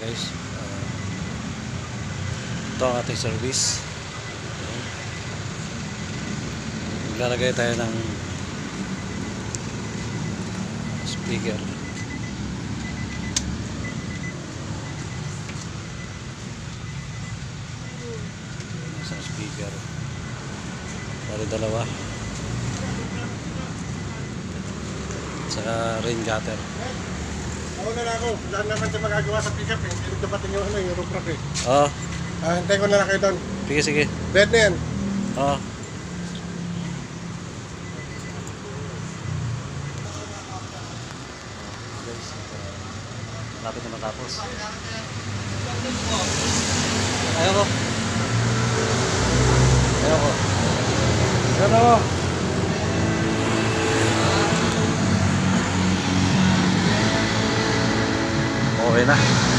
guys. Ito ang ating service. Maglalagay tayo ng speaker. Isang speaker. Bali dalawa. Saka rain gutter. Ako na ako. Daan naman siya magagawa sa pick-up eh. Hindi dapatin yung ano, yung roof rack eh. Oo. Hintay ko na lang kayo doon. Sige, sige. Bed na yan. Oo. Guys, lapit na matapos. Ayoko. Ayoko. Ayoko. Okay na.